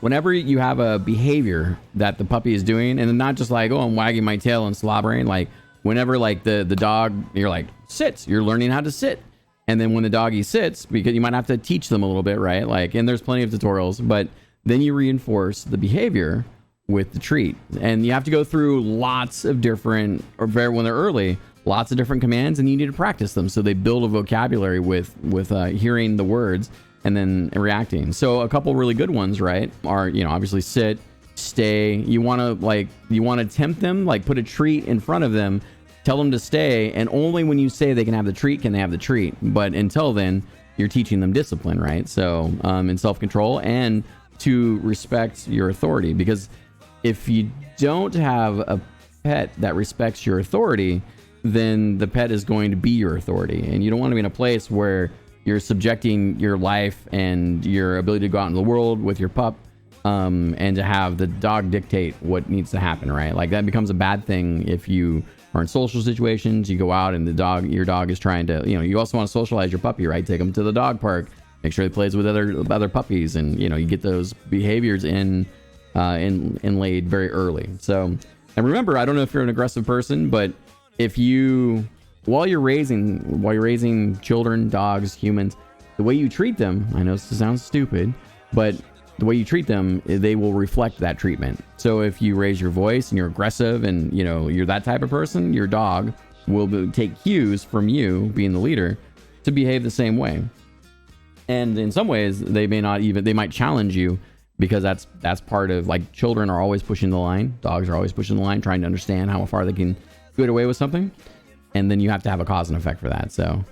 whenever you have a behavior that the puppy is doing, and not just like, oh, I'm wagging my tail and slobbering, like whenever like the dog, you're like, sits, you're learning how to sit. And then when the doggy sits, because you might have to teach them a little bit, right? Like, and there's plenty of tutorials, but then you reinforce the behavior with the treat. And you have to go through lots of different, or when they're early, lots of different commands, and you need to practice them. So they build a vocabulary with hearing the words and then reacting. So a couple really good ones, right, are, obviously sit, stay. You want to tempt them, like put a treat in front of them, tell them to stay, and only when you say they can have the treat can they have the treat. But until then, you're teaching them discipline, right? So and self-control, and to respect your authority. Because if you don't have a pet that respects your authority, then the pet is going to be your authority. And you don't want to be in a place where you're subjecting your life and your ability to go out in the world with your pup, and to have the dog dictate what needs to happen, right? Like that becomes a bad thing if you are in social situations. You go out and your dog is trying to, you also want to socialize your puppy, right? Take them to the dog park, make sure he plays with other puppies, and you get those behaviors inlaid very early. So, and remember, I don't know if you're an aggressive person, but if while you're raising children, dogs, humans, the way you treat them, I know this sounds stupid, but the way you treat them, they will reflect that treatment. So if you raise your voice and you're aggressive and you're that type of person, your dog will take cues from you being the leader to behave the same way. And in some ways, they might challenge you, because that's part of, like, children are always pushing the line. Dogs are always pushing the line, trying to understand how far they can get away with something. And then you have to have a cause and effect for that. So